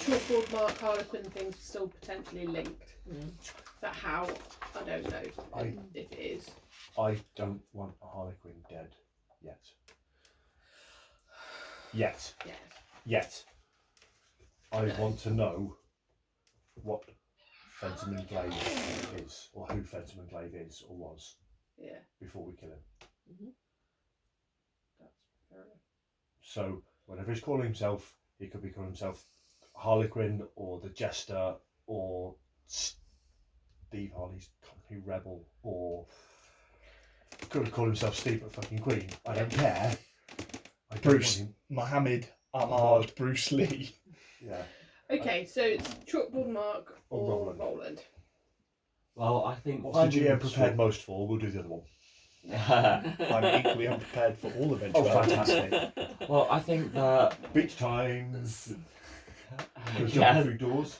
chalkboard mark Harlequin things still potentially linked. But how? I don't know if it is. I don't want a Harlequin dead yet. Yet. I want to know what Fencerman Glaive is, or who Fencerman Glaive is or was. Yeah. Before we kill him. That's fair enough. So whatever he's calling himself, he could be calling himself Harlequin or the Jester or Steve Harley's Company Rebel, or could have called himself Steve but fucking Queen. I don't care. Bruce, Mohammed, Ahmad, Bruce Lee. Yeah. Okay, so it's chalkboard mark or Roland. Well, I think... What's the GM prepared most for? We'll do the other one. I'm equally unprepared for all eventualities. Oh, fantastic. Well, I think that... Beach times. Yeah. Through doors.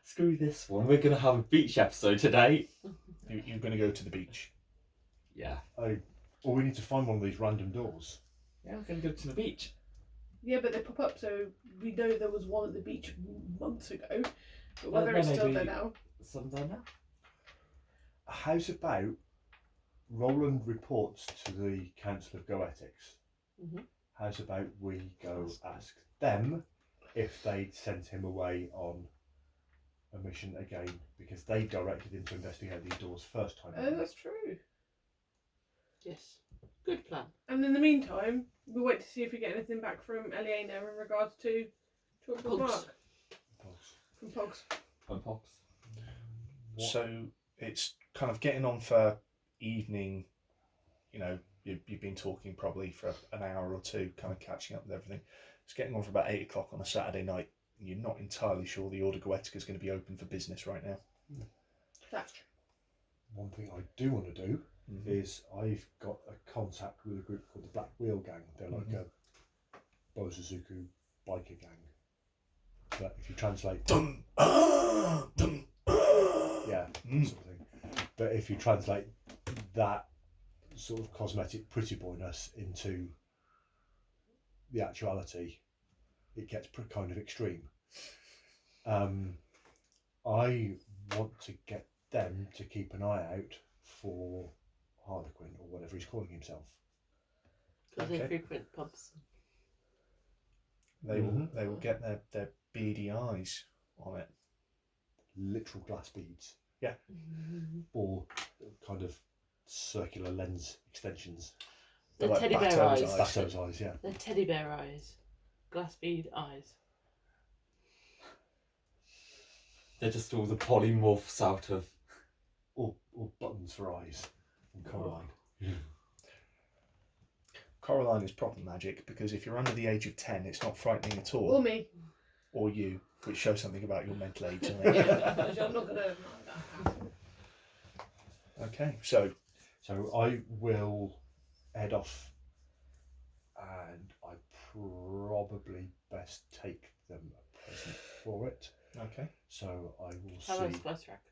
Screw this one. We're going to have a beach episode today. You're going to go to the beach? Yeah. Or we need to find one of these random doors. Yeah, we're going to go to the beach. Yeah, but they pop up, so we know there was one at the beach months ago. But whether it's still there now. Some there now. How's about Roland reports to the Council of Goetics? How's about we go ask them if they'd sent him away on a mission again, because they directed him to investigate these doors first time. Oh, that's true. Yes. Good plan. And in the meantime, we'll wait to see if we get anything back from Eliana in regards to Chalkboard Mark. From Pogs. From Pogs. So it's kind of getting on for evening, you've been talking probably for an hour or two, kind of catching up with everything. It's getting on for about 8 o'clock on a Saturday night. You're not entirely sure the Order Goetica is going to be open for business right now. That's true. One thing I do want to do is I've got a contact with a group called the Black Wheel Gang. They're like a Bosuzuku biker gang. But if you translate... yeah, sort of thing. But if you translate that sort of cosmetic pretty boyness into the actuality, it gets kind of extreme. I want to get them to keep an eye out for Harlequin or whatever he's calling himself. Because they frequent pubs. They will get their beady eyes on it. Literal glass beads. Yeah. Or kind of circular lens extensions. The like teddy bear Bato's eyes. Bato's eyes, yeah. The teddy bear eyes. Glass bead eyes. They're just all the polymorphs out of... Or buttons for eyes. And Coraline. Coraline is proper magic, because if you're under the age of 10, it's not frightening at all. Or me. Or you, which shows something about your mental age. Yeah, I'm not going to... Okay, so I will head off, and I probably best take them a present for it. Okay. So I will How see. about Spice Rack?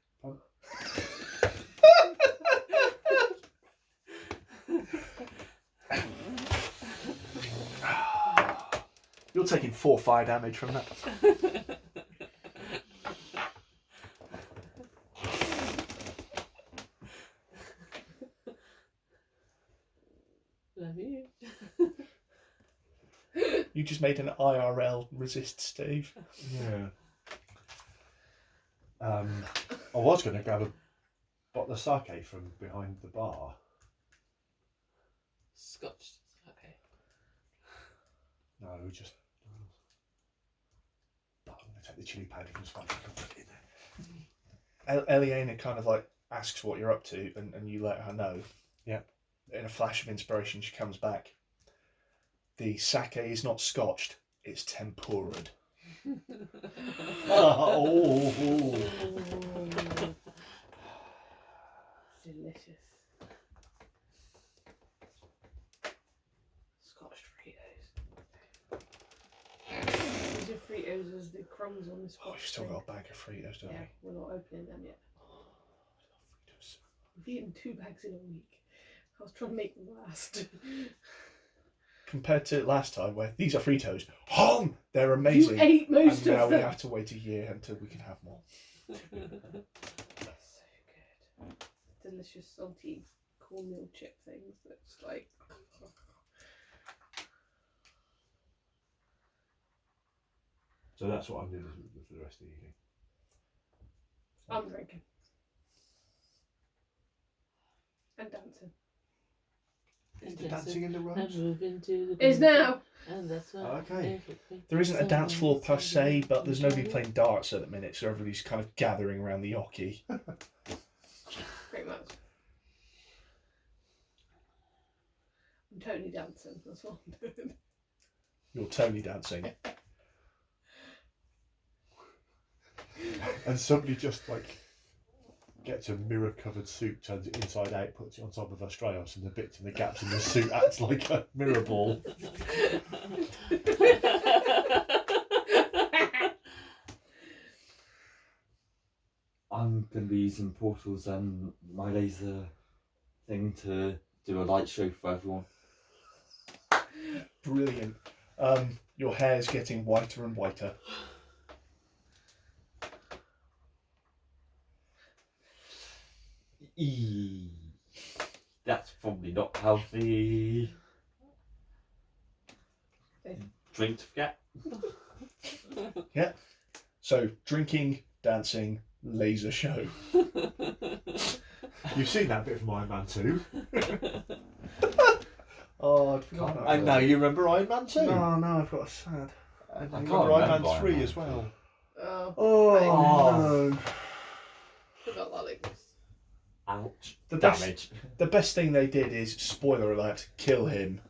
You're taking 4 fire damage from that. Love you. You just made an IRL resist, Steve. Yeah. I was going to grab a bottle of sake from behind the bar. Scotch. Okay. No, just. But I'm going to take the chili powder from Spike and put it in there. Eliana kind of like asks what you're up to, and you let her know. Yeah. In a flash of inspiration, she comes back. The sake is not scotched, it's tempura'd. Oh. Delicious. Scotch Fritos. These are Fritos as the crumbs on the Scotch. Oh, we've still got a bag of Fritos, don't Yeah, we? we're not opening them yet. Fritos. We've eaten 2 bags in a week. I was trying to make them last. compared to last time where these are Fritos. They're amazing. You ate most and now of we them. have to wait a year until we can have more. So good. Delicious salty cornmeal chip things. That's like. So that's what I'm doing for the rest of the evening. I'm drinking. And dancing. Is the dancing in the rose? Is now. And that's what Okay. There isn't a dance floor per se, but there's nobody playing darts at the minute, so everybody's kind of gathering around the yoki. Pretty much. I'm totally dancing. That's what I'm doing. You're Tony dancing. And somebody just like gets a mirror covered suit, turns it inside out, puts it on top of a Strauss, and the bits and the gaps in the suit acts like a mirror ball. I'm going to be using portals and my laser thing to do a light show for everyone. Brilliant. Your hair's getting whiter and whiter. That's probably not healthy. Drink to forget. Yeah. So, drinking, dancing, laser show. You've seen that bit from Iron Man 2. Oh, I'd forgotten about And that. now you remember Iron Man 2. No, I've got a sad. And I you can't remember Iron remember Man Iron 3 Man as well. Oh, Oh, no. forgot that like this. Ouch. The Damage. The best thing they did is, spoiler alert, kill him.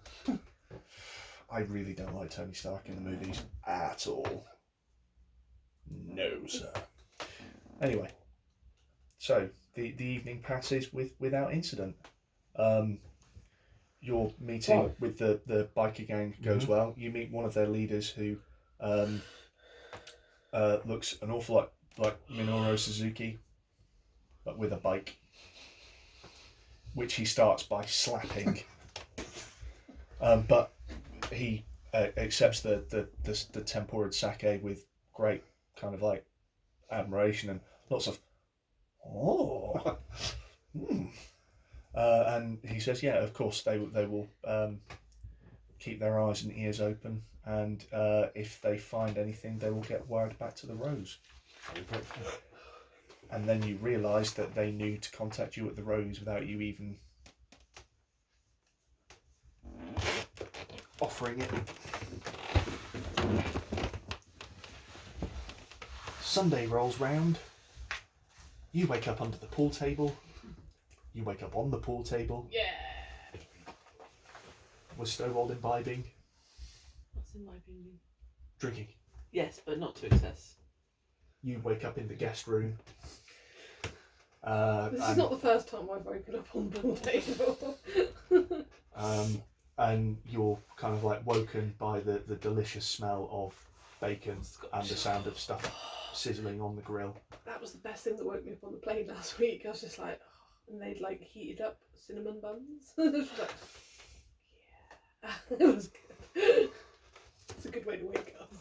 I really don't like Tony Stark in the movies at all. No, sir. Anyway, so the evening passes without incident. Your meeting with the biker gang goes well. You meet one of their leaders who looks an awful lot like Minoru Suzuki, but with a bike, which he starts by slapping. But he accepts the tempered sake with great kind of like admiration and lots of and he says, yeah, of course they will keep their eyes and ears open, and if they find anything, they will get word back to the Rose. And then you realise that they knew to contact you at the Rose without you even offering it. Sunday rolls round. You wake up under the pool table. You wake up on the pool table. Yeah. Was Snowball imbibing? What's in my opinion? Drinking. Yes, but not to excess. You wake up in the guest room. This is not the first time I've woken up on the pool table. And you're kind of like woken by the delicious smell of bacon and the sound of stuff sizzling on the grill. That was the best thing that woke me up on the plane last week. I was just like, oh, and they'd like heated up cinnamon buns. I was just like, yeah, it was good. It's a good way to wake up.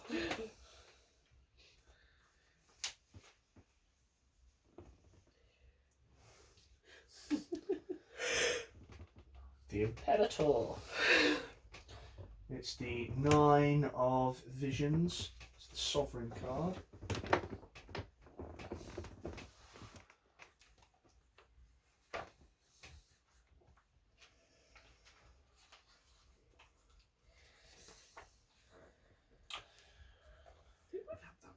The Imperator. It's the 9 of Visions. It's the Sovereign card.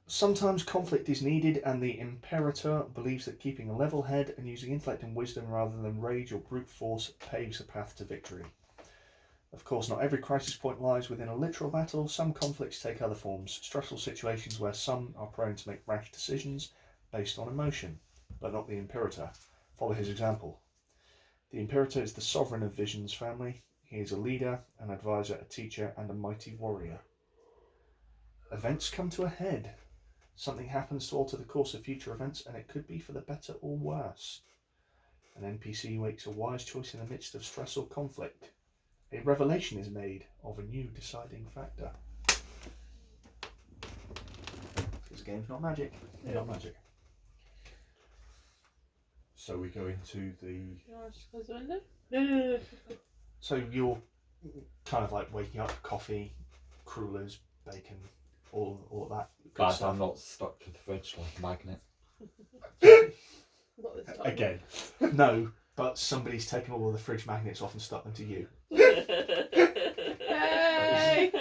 Sometimes conflict is needed, and the Imperator believes that keeping a level head and using intellect and wisdom rather than rage or brute force paves a path to victory. Of course, not every crisis point lies within a literal battle. Some conflicts take other forms, stressful situations where some are prone to make rash decisions based on emotion, but not the Imperator. Follow his example. The Imperator is the sovereign of Vision's family. He is a leader, an advisor, a teacher, and a mighty warrior. Events come to a head. Something happens to alter the course of future events, and it could be for the better or worse. An NPC makes a wise choice in the midst of stress or conflict. a revelation is made of a new deciding factor. This game's not magic. Yeah. Not magic. So we go into the. You want to just close the window? No. So you're kind of like waking up, coffee, crullers, bacon, all of that good Glad stuff. I'm not stuck to the fridge like a magnet. Not this time. Again. No, but somebody's taken all of the fridge magnets off and stuck them to you. Hey!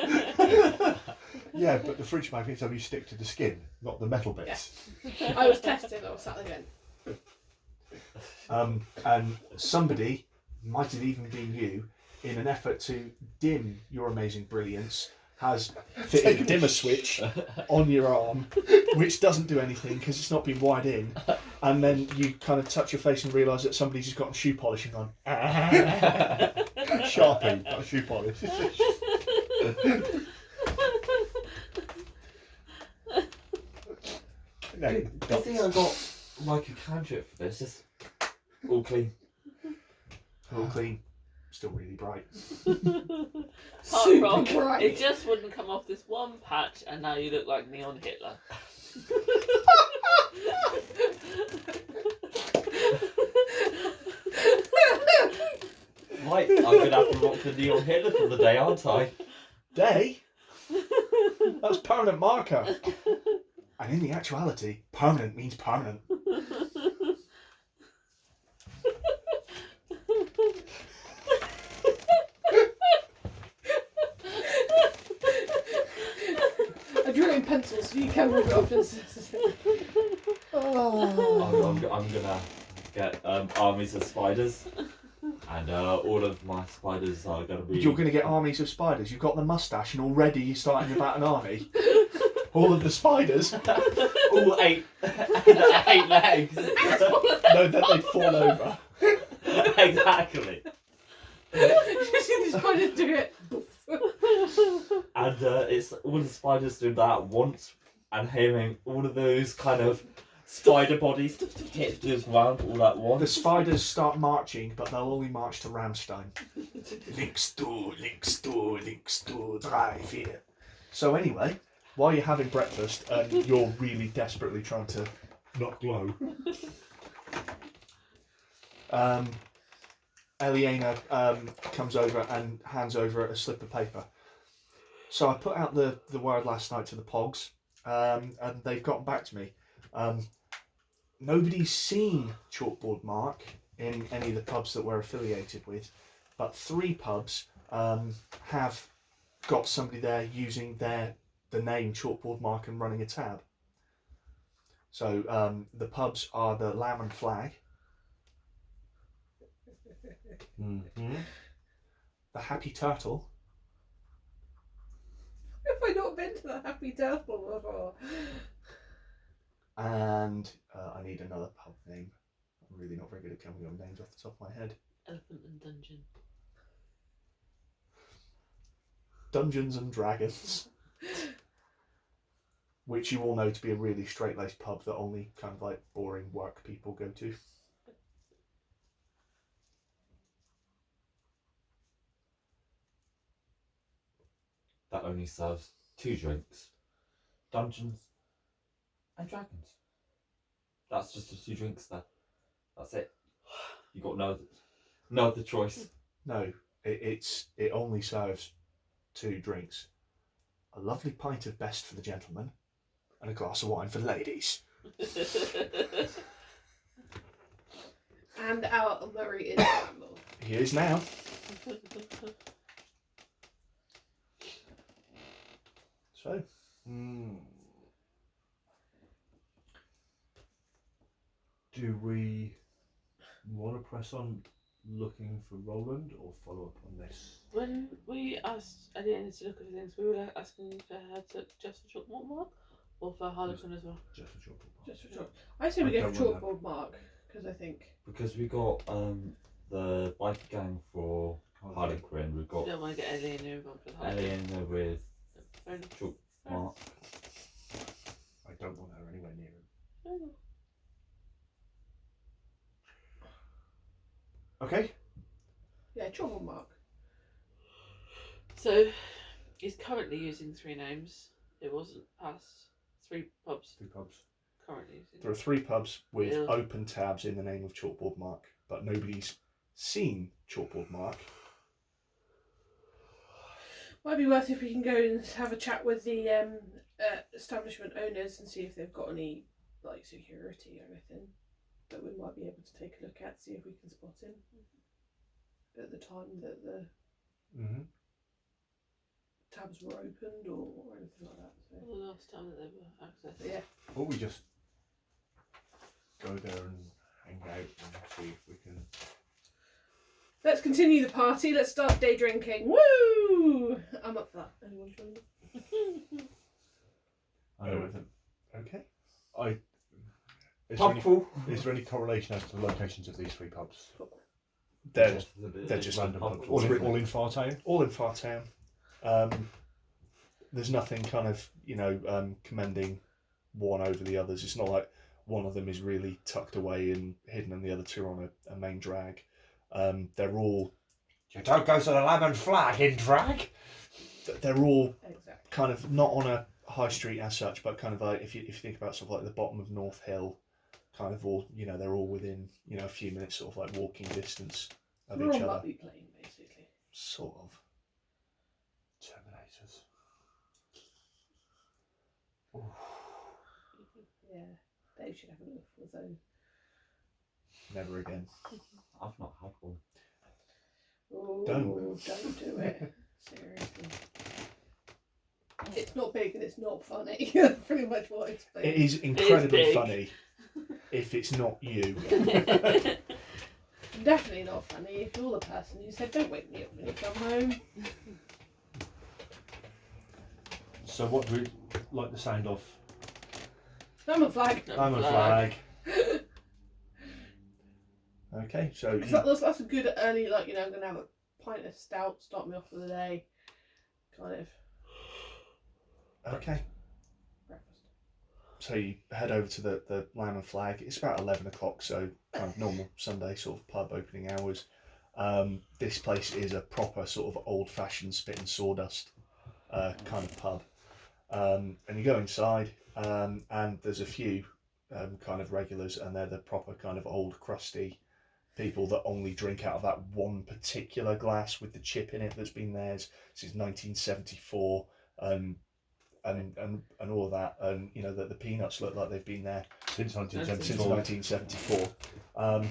Yeah, but the fridge magnets only stick to the skin, not the metal bits. I was testing, I was sat again. And somebody, might have even been you, in an effort to dim your amazing brilliance, has fitted a dimmer switch on your arm, which doesn't do anything because it's not been wired in. And then you kind of touch your face and realise that somebody's just gotten shoe polishing on. Sharpie, not shoe polish. No, I think I got like a cantrip for this. Just all clean. All clean, still really bright. Apart from, bright. it just wouldn't come off this one patch, and now you look like Neon Hitler. Right, I'm gonna have to rock the neon Hitler for the day, aren't I? Day? That's permanent marker. And in the actuality, permanent means permanent. I drew it in pencil so you can rub it off as necessary. I'm gonna get armies of spiders, and all of my spiders are gonna be. You're going to get armies of spiders. You've got the mustache and already you're starting about an army. All of the spiders. all eight legs. No, then they fall over. Exactly. You see these spiders do it? And it's all the spiders doing that at once, and hearing all of those kind of spider bodies hit the ground all at The once. spiders start marching, but they'll only march to Ramstein. Links to, drive here. So anyway, while you're having breakfast and you're really desperately trying to not glow, Eliana comes over and hands over a slip of paper. So I put out the word last night to the Pogs, and they've gotten back to me. Nobody's seen Chalkboard Mark in any of the pubs that we're affiliated with, but 3 pubs have got somebody there using the name Chalkboard Mark and running a tab. So the pubs are the Lamb and Flag, Mm-hmm. the Happy Turtle, Have I not been to the Happy Turtle before? and I need another pub name. I'm really not very good at coming up with names off the top of my head. Elephant and Dungeon. Dungeons and Dragons, which you all know to be a really straight-laced pub that only kind of like boring work people go to. That only serves 2 drinks: Dungeons and Dragons. That's just the 2 drinks there. That's it. You got no other choice. No, it only serves 2 drinks. A lovely pint of best for the gentlemen and a glass of wine for the ladies. And our Murray is Ramble. He is now. So, Do we want to press on looking for Roland or follow up on this? When we asked Eliana to look at things, we were asking for her to just for Chalkboard Mark or for Harlequin as well. Just for Chalkboard Mark. Just for chalk. I say we I go for don't want Chalkboard Mark, because I think. Because we got the biker gang for Harlequin. We've We got don't want to get Eliana involved with Harlequin. Eliana with Fair enough. Chalk Mark. I don't want her anywhere near him. Fair enough. okay. Yeah, Chalkboard Mark. So he's currently using 3 names. It wasn't past 3 pubs 2 pubs. currently using. There are 3 pubs with Yeah. open tabs in the name of Chalkboard Mark, but nobody's seen Chalkboard Mark. Might be worth if we can go and have a chat with the establishment owners and see if they've got any like security or anything that we might be able to take a look at, see if we can spot him at the time that the Mm-hmm. tabs were opened or anything like that. So. The last time that they were accessed. Yeah. Or we just go there and hang out and see if we can. Let's continue the party. Let's start day drinking. Woo! I'm up for that. Anyone join me? I know with them. Okay. Is there any correlation as to the locations of these 3 pubs? They're They're just Random pub pubs. crawls. All in Fartown? all in Fartown. There's nothing kind of, commending one over the others. It's not like one of them is really tucked away and hidden and the other 2 are on a main drag. They're all You don't go to the Lamb and Flag in drag? they're all Exactly. kind of not on a high street as such, but kind of like if you think about sort of like the bottom of North Hill, kind of all they're all within a few minutes sort of like walking distance of We're each on other. Rugby playing basically. Sort of. Terminators. Yeah. Dave should have a look for those. Never again. I've not had one. Oh, Don't. don't do it. Seriously. It's not big and it's not funny. Pretty much what it's been. It is incredibly big. funny if it's not you. Definitely not funny if you're the person who said don't wake me up when you come home. So what do we like the sound of? I'm a flag. Lamb and Flag. Okay, so Because that's a good early, like, I'm going to have a pint of stout, start me off for the day. Kind of okay, breakfast. so you head over to the Lamb and Flag. It's about 11 o'clock, so kind of normal Sunday sort of pub opening hours. This place is a proper sort of old-fashioned spit and sawdust kind of pub. And you go inside, and there's a few kind of regulars, and they're the proper kind of old crusty people that only drink out of that one particular glass with the chip in it that's been theirs since 1974, and all of that, and that the peanuts look like they've been there Since since 1974. 1974.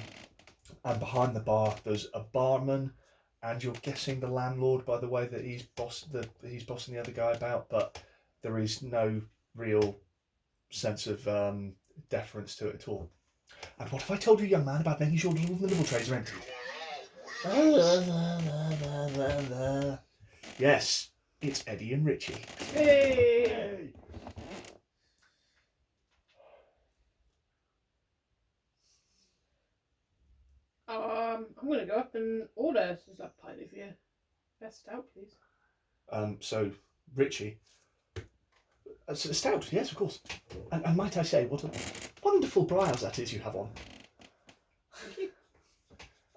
And behind the bar there's a barman, and you're guessing the landlord by the way that he's bossing the other guy about, but there is no real sense of deference to it at all. And what if I told you, young man, about making sure all the little trays are empty? Yes, it's Eddie and Richie. Hey! I'm going to go up and order a pint of your best stout, please. So Richie, stout, yes, of course. And might I say, what a wonderful blouse that is you have on. Thank you.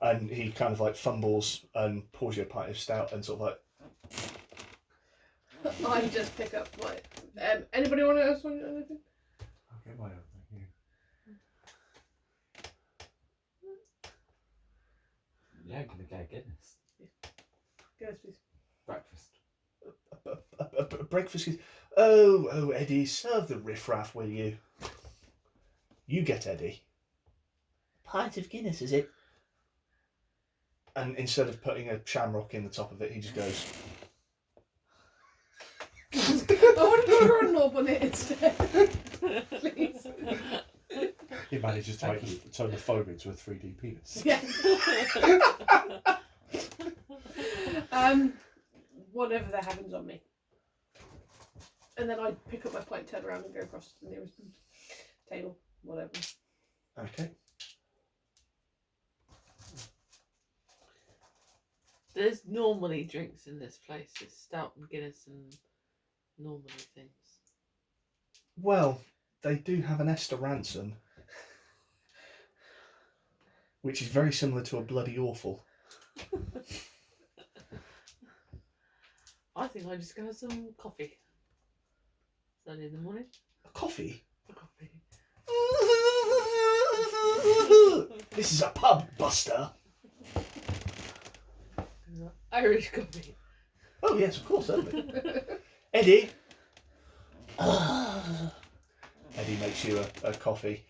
And he kind of like fumbles and pours you a pint of stout and sort of like, I just pick up my. Anybody want else want anything? I'll get my own, thank you. Yeah, I'm gonna get a Guinness. Guys, please. Breakfast. a breakfast is, oh, Eddie, serve the riffraff, will you? You get Eddie. Pint of Guinness, is it? And instead of putting a shamrock in the top of it, he just goes, I want to order a knob on it instead. Please. He manages to turn the foam into a 3D penis. Yeah. Whatever they're having's on me. And then I pick up my pint, turn around and go across to the nearest table, whatever. okay. There's normally drinks in this place. It's stout and Guinness and normally things. Well, they do have an Esther Ranson, which is very similar to a Bloody Awful. I think I'm just going to have some coffee. It's early in the morning. A coffee? A coffee. This is a pub, Buster. Irish coffee. Oh yes, of course, certainly. Eddie. Eddie makes you a coffee.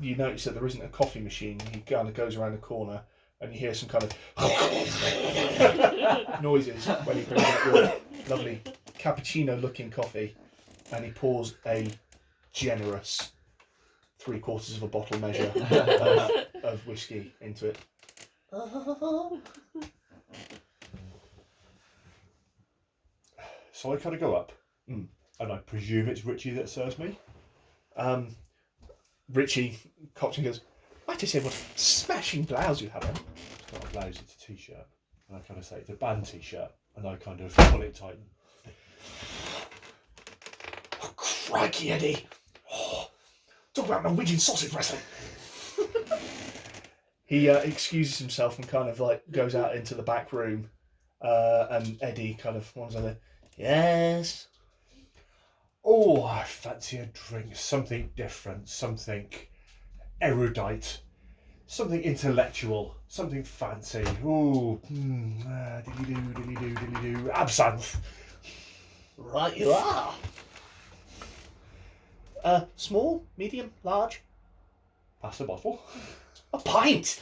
You notice that there isn't a coffee machine. He kind of goes around the corner and you hear some kind of noises when he brings out your lovely cappuccino-looking coffee, and he pours a generous 3/4 of a bottle measure of whiskey into it. So I kind of go up, Mm. and I presume it's Richie that serves me. Richie cocks and goes, "I just say what a smashing blouse you have on." It's not a blouse, it's a t-shirt. And I kind of say it's a band t-shirt, and I kind of pull it tight. Oh, crikey, Eddie! Oh, talk about Norwegian sausage wrestling. He excuses himself and kind of like goes out into the back room, and Eddie kind of wants to, yes. Oh, I fancy a drink, something different, something erudite, something intellectual, something fancy. Ooh, diddly-doo, absinthe. Right, you are. Small, medium, large, Pass the bottle. a pint.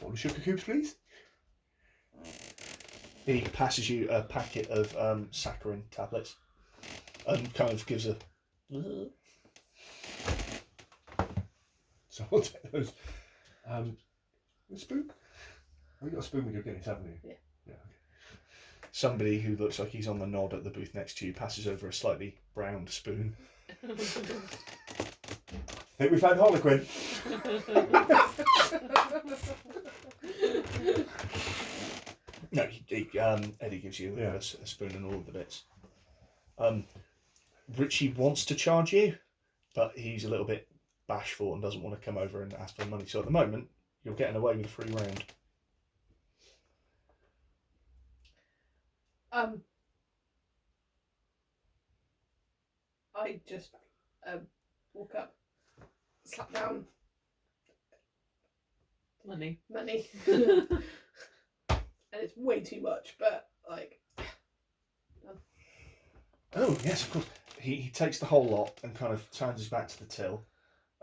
All the sugar cubes, please. He passes you a packet of saccharin tablets and kind of gives a. So I'll take those. A spoon? Oh, you got a spoon with your Guinness, haven't you? Yeah. Yeah. Okay. Somebody who looks like he's on the nod at the booth next to you passes over a slightly browned spoon. Think we found Harlequin. No, Eddie gives you a spoon and all of the bits. Richie wants to charge you, but he's a little bit bashful and doesn't want to come over and ask for money. So at the moment, you're getting away with a free round. I just walk up, slap down Money. and it's way too much, but like. Oh yes, of course. He takes the whole lot and kind of turns his back to the till,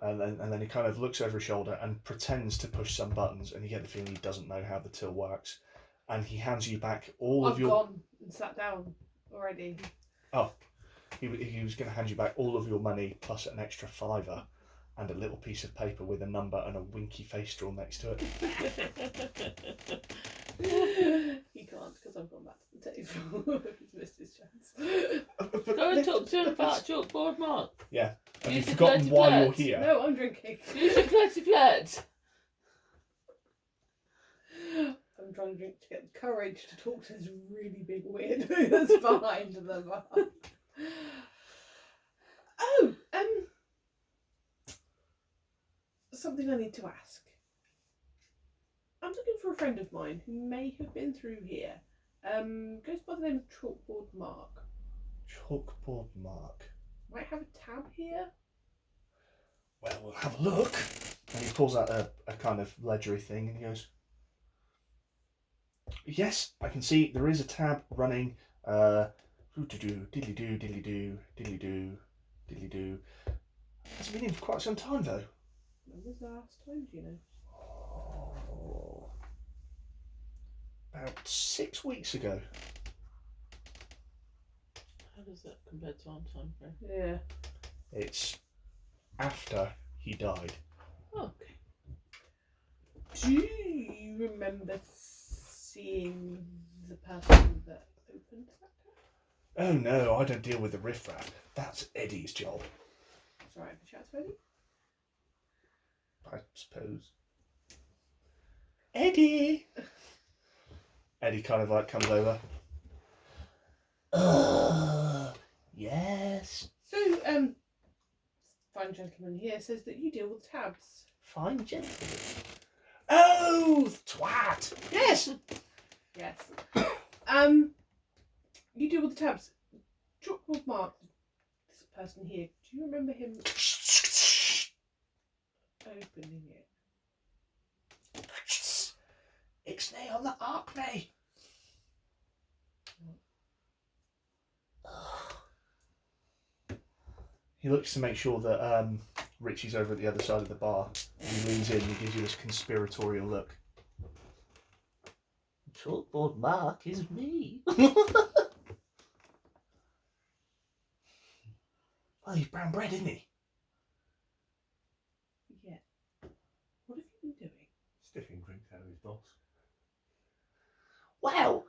and then he kind of looks over his shoulder and pretends to push some buttons, and you get the feeling he doesn't know how the till works, and he hands you back all I've of your. gone and sat down already. Oh, he was going to hand you back all of your money plus an extra $5 and a little piece of paper with a number and a winky face drawn next to it. He can't because I've gone back to the table. He's missed his chance. Go and talk to him about chalkboard Mark. Yeah. Have you Use the forgotten flirty why you're flirts. here? No, I'm drinking. Use your flirty flirt. I'm trying to drink to get the courage to talk to this really big weirdo that's behind the bar. Oh, something I need to ask. I'm looking for a friend of mine who may have been through here. Goes by the name of Chalkboard Mark. Chalkboard Mark. Might have a tab here. Well, we'll have a look. And he pulls out a kind of ledgery thing and he goes, yes, I can see there is a tab running. Diddly-doo, diddly-doo, diddly-doo, diddly-doo, diddly-doo. Hasn't been in for quite some time though. When was the last time, do you know? Oh, about 6 weeks ago. How does that compare to our time frame? Yeah. It's after he died. Oh, okay. Do you remember seeing the person that opened that tab? Oh no, I don't deal with the riffraff. That's Eddie's job, Sorry, the chat's ready. I suppose. Eddie! Eddie kind of like comes over. Yes. So, fine gentleman here says that you deal with tabs. Fine gentleman. Oh, twat! Yes! Yes. You do all the tabs. Chalkboard Mark, this person here, do you remember him opening it? Ixnay on the Arkney. He looks to make sure that Richie's over at the other side of the bar. He leans in and he gives you this conspiratorial look. Chalkboard Mark is me. Oh, he's brown bread, isn't he? Yeah. What have you been doing? Stiffing drinks out of his boss. Well,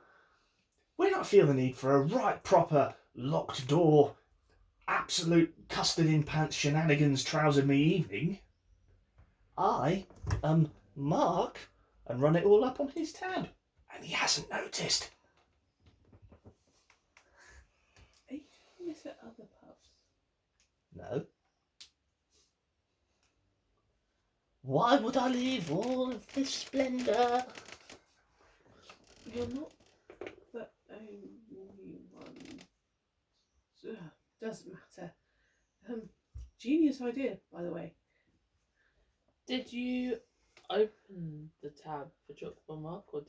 when I feel the need for a right proper locked door, absolute custard in pants shenanigans trouser me evening, I mark and run it all up on his tab, and he hasn't noticed. Are you doing this at other pubs? No. Why would I leave all of this splendour? You're not the only one. Doesn't matter. Genius idea, by the way. Did you open the tab for Chalkboard Mark, or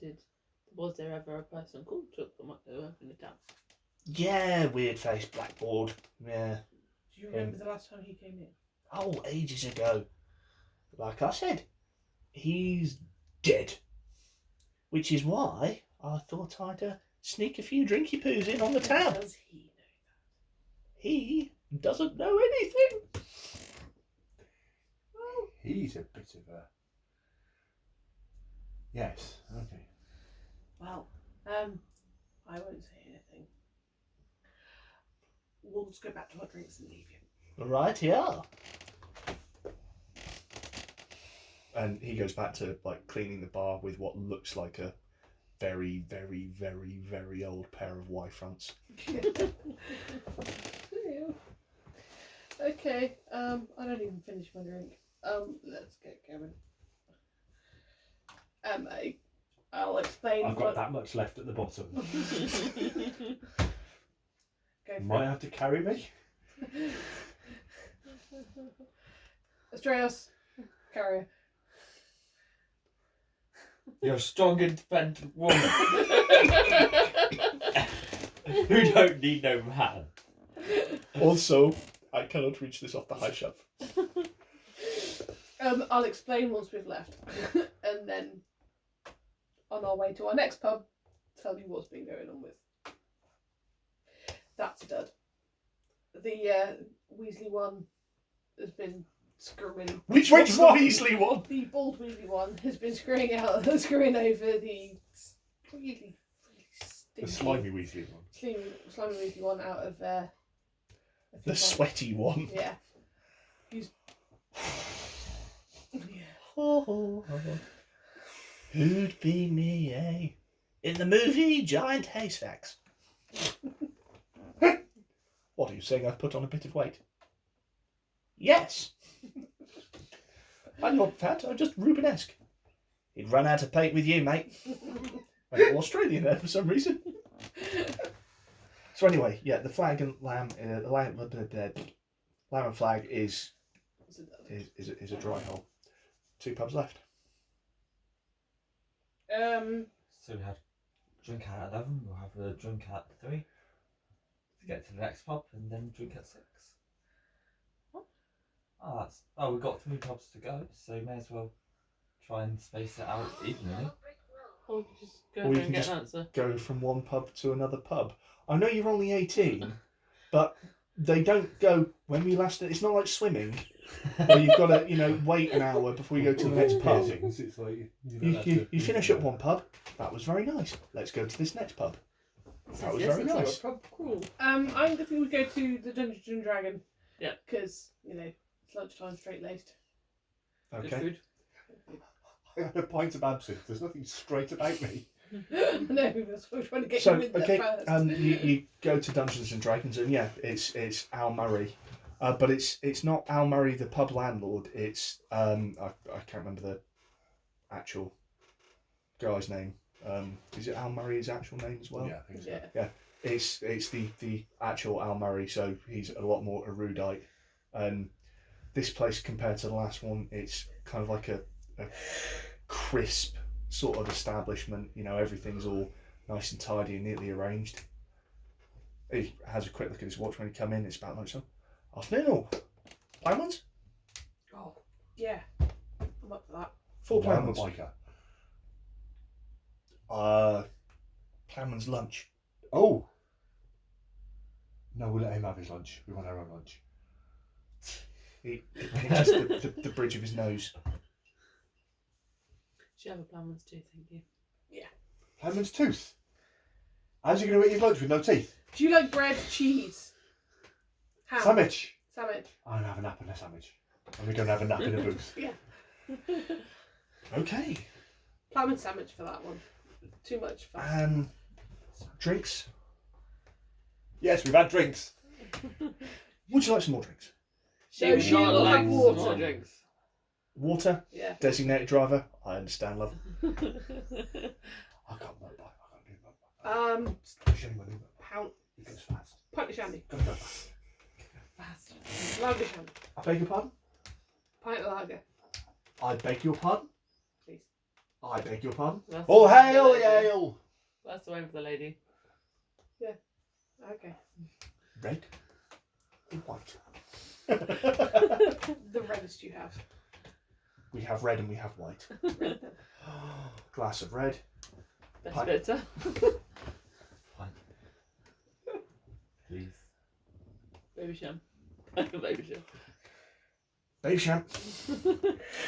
was there ever a person called Chalkboard Mark who opened the tab? Yeah, weird faced blackboard. Yeah. Do you remember the last time he came in? Oh, ages ago. Like I said, he's dead. Which is why I thought I'd sneak a few drinky poos in on the tab. Does he know that? He doesn't know anything. Well, he's a bit of a... Yes, okay. Well, I won't say anything. We'll just go back to our drinks and leave you. Right, yeah. And he goes back to like cleaning the bar with what looks like a very, very, very, very old pair of Y fronts. Okay, I don't even finish my drink. Let's get going. I'll explain. I've got that much left at the bottom. Go for Might it. have to carry me. Astreos, carrier. You're a strong, independent woman who don't need no man. Also, I cannot reach this off the high shelf. I'll explain once we've left, and then on our way to our next pub, tell you what's been going on with. That's a dud. The Weasley one has been screwing. Which Weasley one? The bald Weasley one has been screwing over the really stinky, The slimy Weasley one. slimy Weasley one out of The sweaty one. Yeah. He's. Yeah. Oh, who'd be me, eh? In the movie Giant Haystacks. What are you saying? I've put on a bit of weight? Yes. I'm not fat. I'm just Rubenesque. He'd run out of paint with you, mate. I'm Australian there for some reason. So anyway, yeah, the flag and lamb and flag is a dry hole. 2 pubs left. So we have drink at 11, we'll have a drink at 3 to get to the next pub, and then drink at 6. Oh, we've got 3 pubs to go, so you may as well try and space it out evenly. Or just go Or there you and can get just an answer. go from one pub to another pub. I know you're only 18, but they don't go when we last. It's not like swimming, where you've got to wait an hour before you go to the next pub. It's like You finish at one pub. That was very nice. Let's go to this next pub. That was very nice. Cool. I'm thinking we go to the Dungeons and Dragon. Yeah. Because it's lunchtime, straight laced. Good Okay. food. I had a pint of absinthe. There's nothing straight about me. No, that's what we're trying to get So you in there okay, first. you go to Dungeons and Dragons, and yeah, it's Al Murray, but it's not Al Murray the pub landlord. It's I can't remember the actual guy's name. Is it Al Murray's actual name as well? Yeah, I think so. Yeah. It's the actual Al Murray, so he's a lot more erudite. And this place, compared to the last one, it's kind of like a crisp sort of establishment. You know, everything's all nice and tidy and neatly arranged. He has a quick look at his watch when he come in. It's about lunchtime. Afternoon all. Plain ones? Oh, yeah. I'm up for that. 4 plain I'm a ones. biker. Plain ones lunch. Oh. No, we'll let him have his lunch. We want our own lunch. He pinches the bridge of his nose. Should have a plan ones too, thank you. Hammond's tooth. How's he going to eat his lunch with no teeth? Do you like bread, cheese? Ham? Sandwich. Sandwich. I'm going to have a nap in a sandwich. And we're going to have a nap in a booth. Yeah. Okay. Ploughman sandwich for that one. Too much fast. And drinks. Yes, we've had drinks. Would you like some more drinks? She No, would she not will like have some water. more drinks. Water. Yeah. Designated driver. I understand, love. I can't motorbike. I can't do motorbike. Show me my new motorbike. Pound. It goes fast. Pint of shandy. Gotta go fast. Fast. Lager shandy. I beg your pardon? Pint of lager. I beg your pardon? Please. I beg your pardon? That's Oh, the one for the hail, lady. Yale! That's the one for the lady. Okay. Red and white. The reddest you have. We have red and we have white. Glass of red. Best Pint. bitter. Please. Baby sham. Baby sham. Baby sham.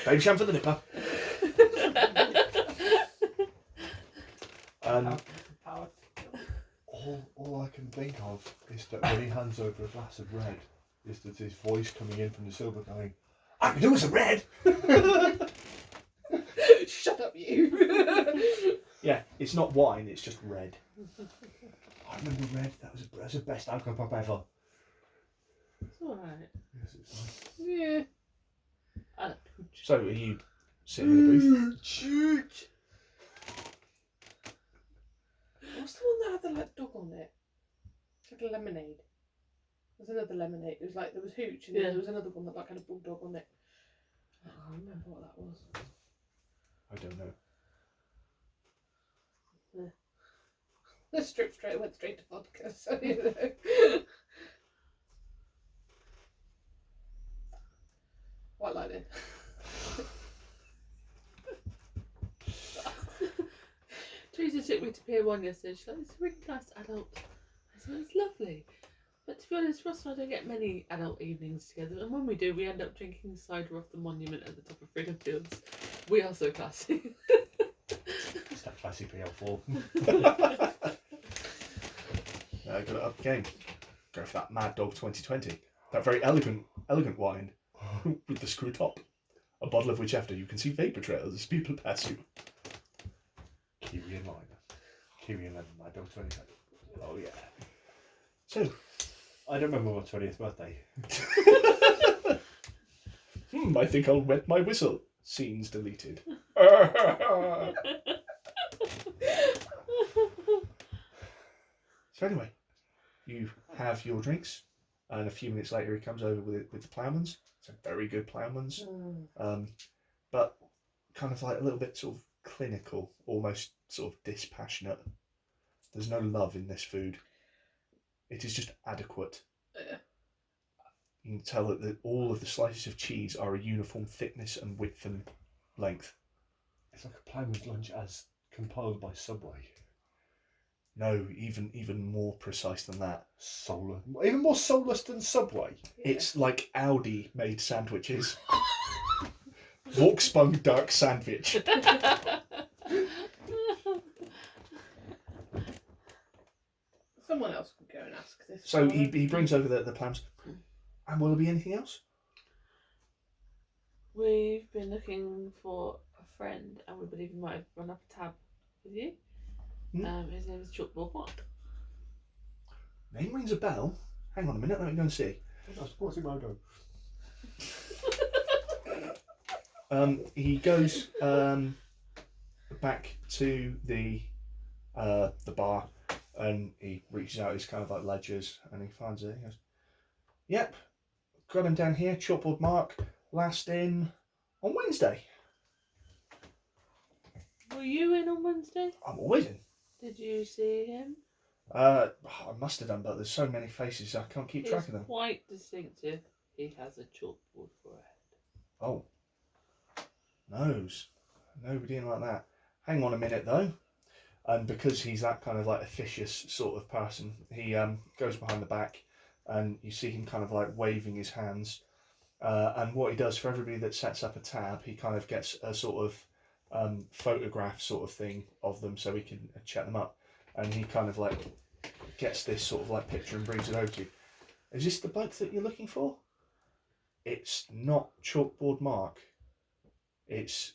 Baby sham for the nipper. Power. All I can think of is that when he hands over a glass of red, is that his voice coming in from the silver going, I can do with some red! Shut up, you. Yeah, it's not wine, it's just red. I remember red, that was the best alcohol pop ever. It's alright. Yes, it's nice. Yeah. I like pooch. So are you sitting in the booth? Chooch. What's the one that had the like, dog on it? It's like a lemonade. There's another lemonade. It was like there was hooch and then Yeah. there was another one that like had a bulldog on it. I can't remember what that was. I don't know. The strip straight went straight to vodka, so you know. White lightning. Teresa took me to Pier 1 yesterday. She's like, it's a really nice adult. I said, it's lovely. But to be honest, Ross and I don't get many adult evenings together. And when we do, we end up drinking cider off the monument at the top of Freedom Fields. We are so classy. It's that classic PL4. Now got it up the game. Go for that Mad Dog 2020. That very elegant wine with the screw top. A bottle of which after you can see vapor trails as people pass you. Kiwi and lime. Kiwi and lemon, my dog 20. Oh yeah. So, I don't remember my 20th birthday. I think I'll wet my whistle. Scenes deleted. So anyway, you have your drinks, and a few minutes later he comes over with the ploughmans. Some very good ploughmans, but kind of like a little bit sort of clinical, almost sort of dispassionate. There's no love in this food. It is just adequate. You can tell that all of the slices of cheese are a uniform thickness and width and length. It's like a ploughman's lunch as compiled by Subway. No, even more precise than that. Even more soulless than Subway. It's like Audi made sandwiches. Volkswagen Duck sandwich. Someone else could go and ask this. So he brings over the plums. And will there be anything else? We've been looking for a friend, and we believe we might have run up a tab with you. His name is Chalkboard Mark. Name rings a bell. Hang on a minute, let me go and see. What's in my go? He goes, back to the bar, and he reaches out his kind of like ledgers, and he finds it. He goes, "Yep, got him down here. Chalkboard mark. Last in on Wednesday." Were you in on Wednesday? I'm always in. Did you see him? I must have done, but there's so many faces I can't keep track He's of them. quite distinctive. He has a chalkboard forehead. Oh, nobody in like that. Hang on a minute though. And because he's that kind of like officious sort of person, he goes behind the back, and you see him kind of like waving his hands. And what he does for everybody that sets up a tab, he kind of gets a sort of photograph sort of thing of them so he can check them up. And he kind of like gets this sort of like picture and brings it over to you. Is this the bloke that you're looking for? It's not Chalkboard Mark. It's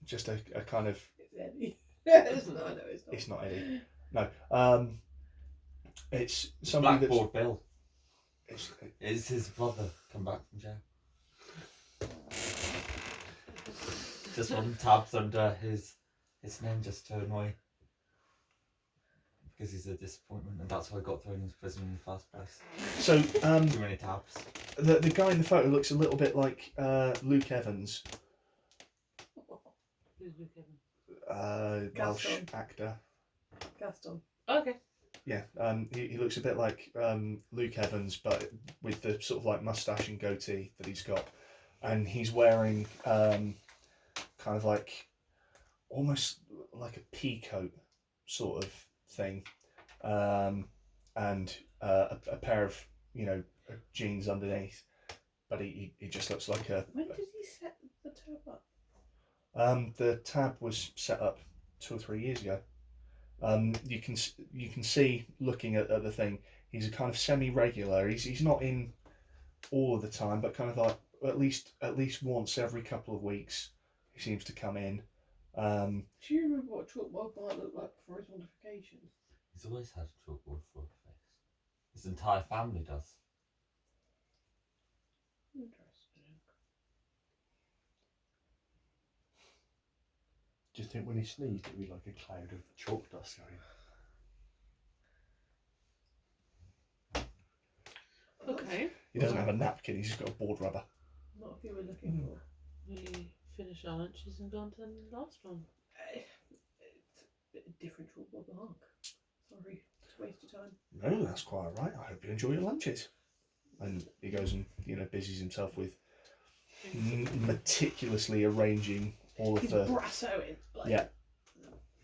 just a kind of... It's Eddie. It's not, no, it's not. It's not Eddie. No. It's somebody that's... Blackboard Bill. It's, It's his brother come back from jail. Just run tabs under his name just to annoy. Because he's a disappointment, and that's why I got thrown into prison in the first place. so Too many tabs. the guy in the photo looks a little bit like Luke Evans, Who's Luke Evans? Welsh Gaston. actor. Gaston. Okay. Yeah, he looks a bit like Luke Evans, but with the sort of like mustache and goatee that he's got, and he's wearing kind of like almost like a pea coat sort of thing, and a pair of jeans underneath, but he just looks like a. When did he set the tab up? The tab was set up 2 or 3 years ago. You can see looking at the thing, he's a kind of semi-regular. He's not in all of the time, but kind of like at least once every couple of weeks he seems to come in. Do you remember what Chalkboard might look like before his modification? He's always had a chalkboard for a face. His entire family does. Interesting. Do you think when he sneezed it'd be like a cloud of chalk dust going? Okay. He doesn't have a napkin. He's just got a board rubber. Not if you were looking for. We finished our lunches and gone to the last one. It's a different Chalkboard mark. Sorry, it's a waste of time. No, that's quite all right. I hope you enjoy your lunches. And he goes and busies himself with meticulously arranging all of He's the. brassoing. Like, Yeah.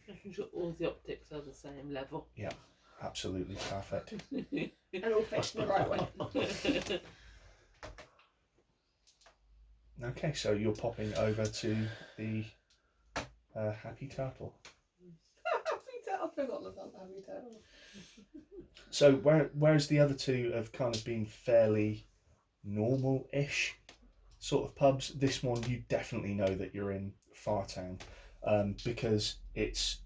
Making sure all the optics are the same level. Absolutely perfect. And all facing the right way. Okay, so you're popping over to the Happy Turtle. I've forgotten about the Happy Turtle. So whereas the other two have kind of been fairly normal-ish sort of pubs, this one you definitely know that you're in Fartown, because it's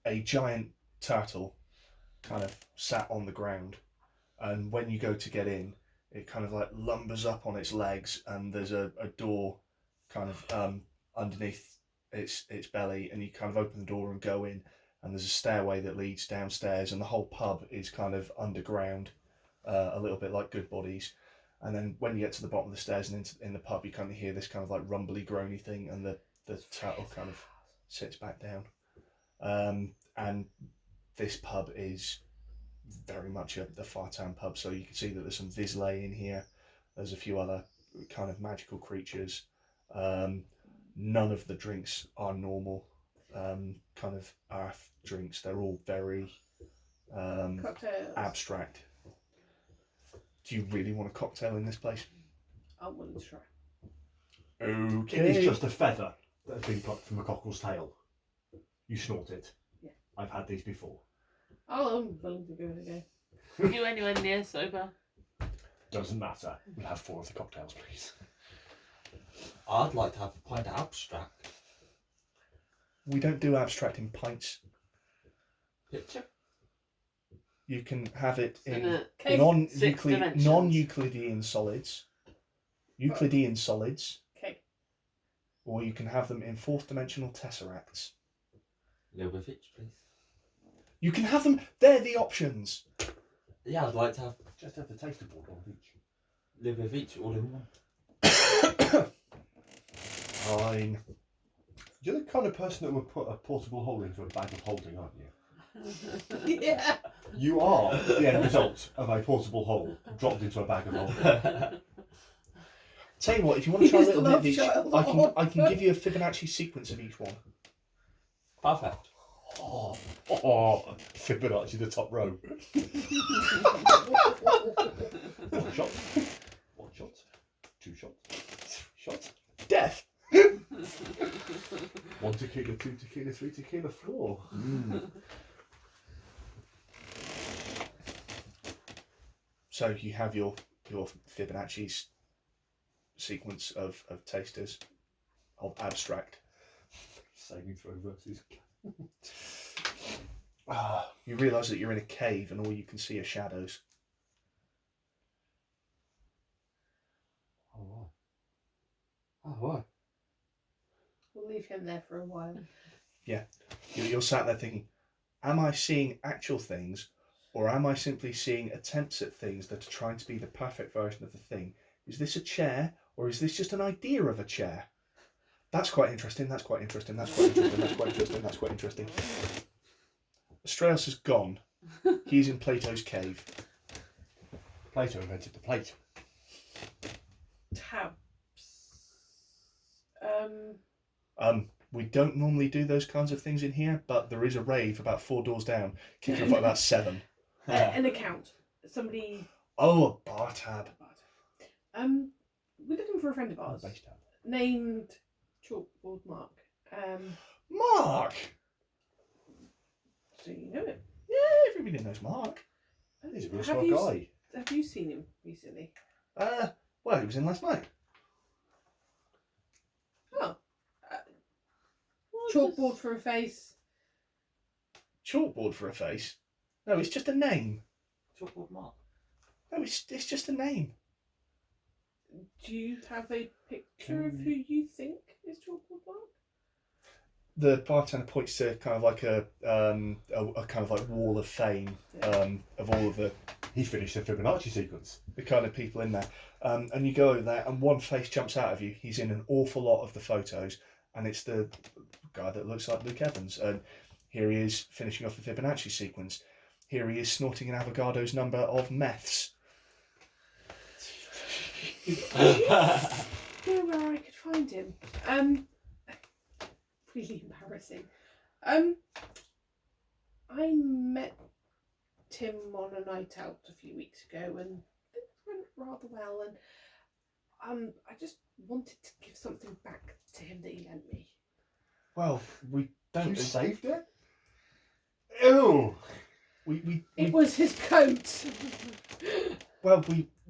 a giant turtle kind of sat on the ground, and when you go to get in, it kind of like lumbers up on its legs, and there's a door kind of underneath its belly, and you kind of open the door and go in, and there's a stairway that leads downstairs, and the whole pub is kind of underground, a little bit like Good Bodies. And then when you get to the bottom of the stairs and in the pub, you kind of hear this kind of like rumbly, groany thing, and the turtle kind of sits back down. And this pub is very much the Fartown pub, so you can see that there's some Vizsla in here. There's a few other kind of magical creatures. None of the drinks are normal kind of earth drinks. They're all very Cocktails. abstract. Do you really want a cocktail in this place? I'm willing to try. Okay. It is just a feather that has been plucked from a cockle's tail. You snort it. Yeah. I've had these before. Oh, I'm willing to give it a go. Are you anywhere near sober? Doesn't matter. We'll have 4 of the cocktails, please. I'd like to have a pint of abstract. We don't do abstract in pints. Picture? You can have it in Cake. Dimensions. non-Euclidean solids. Euclidean solids. Okay. or you can have them in fourth dimensional tesseracts. A little bit of each, please. You can have them. They're the options. Yeah, I'd like to have Just have the taster board on each. a little bit of each, all in one. Fine. You're the kind of person that would put a portable hole into a bag of holding, aren't you? Yeah. You are the end result of a portable hole dropped into a bag of holding. Tell you what, if you want to try a He's little the bit of each, love I can give you a Fibonacci sequence of each one. Perfect. Oh, Fibonacci, the top row. One shot. One shot. Two shots. Three shots. Death. 1 tequila, 2 tequila, 3 tequila, 4. So you have your Fibonacci's sequence of tasters of abstract. Saving throw versus. You realise that you're in a cave and all you can see are shadows. Oh, wow. Oh, why? We'll leave him there for a while. You're sat there thinking, am I seeing actual things, or am I simply seeing attempts at things that are trying to be the perfect version of the thing? Is this a chair, or is this just an idea of a chair? That's quite interesting, that's quite interesting, that's quite interesting, that's quite interesting, that's quite interesting. Astraeus has gone. He's in Plato's cave. Plato invented the plate. Tabs. We don't normally do those kinds of things in here, but there is a rave about 4 doors down, kicking off at about 7. An account. Somebody. Oh, a bar tab. We're looking for a friend of ours Base tab. named Chalkboard Mark. Mark! So you know it. Yeah, everybody knows Mark. He's a real Have smart you guy. Have you seen him recently? Well, he was in last night. Oh. Chalkboard for a face. Chalkboard for a face? No, it's just a name. Chalkboard Mark. No, it's just a name. Do you have a picture of who you think is Chalkboard Mark? The bartender points to kind of like a kind of like wall of fame of all of the He finished the Fibonacci sequence. kind of people in there. And you go over there and one face jumps out of you. He's in an awful lot of the photos and it's the guy that looks like Luke Evans. And here he is finishing off the Fibonacci sequence. Here he is snorting an Avogadro's number of meths. Know where I could find him. Really embarrassing. I met him on a night out a few weeks ago and things went rather well, and I just wanted to give something back to him that he lent me. Well, we don't. You saved it? Ew! It was his coat.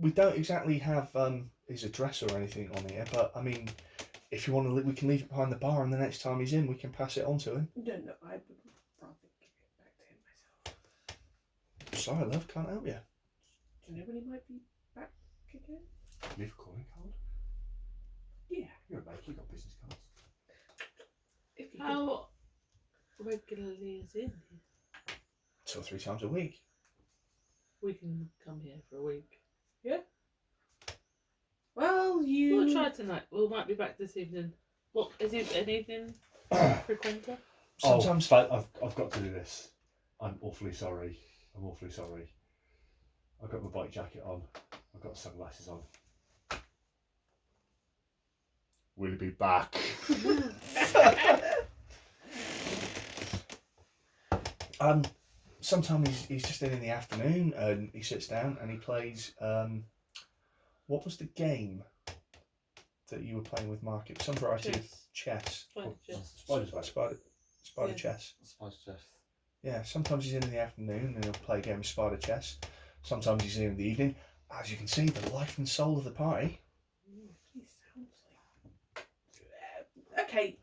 We don't exactly have his address or anything on here, but I mean, if you want to, we can leave it behind the bar, and the next time he's in, we can pass it on to him. No, I would rather give it back to him myself. Sorry, love, can't help you. Do you know when he might be back again? Leave a calling card? Yeah. You're a baker, you got business cards. If you could. How regularly is he in here? 2 or 3 times a week. We can come here for a week. Well, you. We'll try tonight. We might be back this evening. What is he an evening frequenter? Sometimes, I've got to do this. I'm awfully sorry. I've got my bike jacket on. I've got sunglasses on. Will he be back? sometimes he's just in the afternoon and he sits down and he plays. What was the game that you were playing with Mark? It was some variety of chess. Spider chess. Spider Yeah. chess. Spice chess. Yeah, sometimes he's in the afternoon and he'll play a game of spider chess. Sometimes he's in the evening. As you can see, the life and soul of the party. He sounds like. Okay,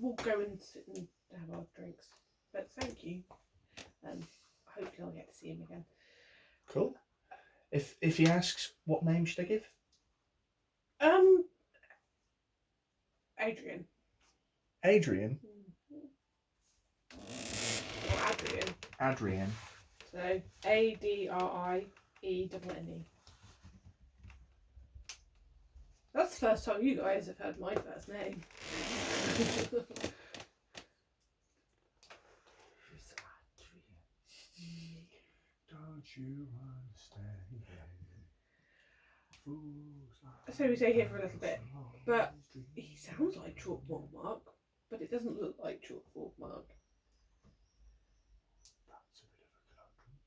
we'll go and sit and have our drinks. But thank you. Hopefully I'll get to see him again. Cool. If he asks, what name should I give? Adrian. Adrian. Or Adrian. Adrian. So ADRIENNE. That's the first time you guys have heard my first name. Don't you understand? So we stay here for a little bit, but he sounds like Chalkboard Mark, but it doesn't look like Chalkboard Mark. That's a bit of a conundrum.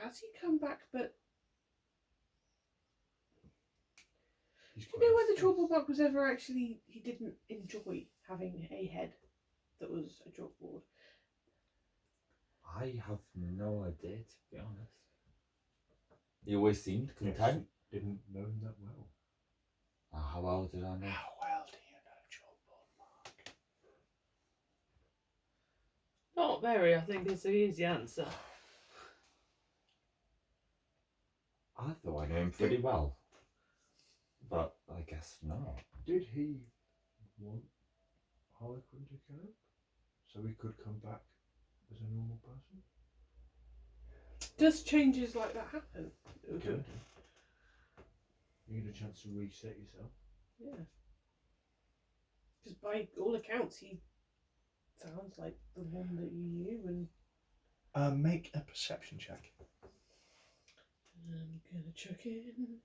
Has he come back? But He's do you quite know whether a Chalkboard Mark was ever actually, he didn't enjoy having a head that was a chalkboard? I have no idea, to be honest. He always seemed content. Didn't know him that well. How well did I know? How well do you know Chalkboard Mark? Not very, I think, is the easy answer. I thought I knew him pretty well. But I guess not. Did he want Harlequin to camp so he could come back as a normal person? Does changes like that happen? Good. You get a chance to reset yourself. Yeah. Because by all accounts, he sounds like the one that you knew. And Make a perception check. I'm gonna chuck in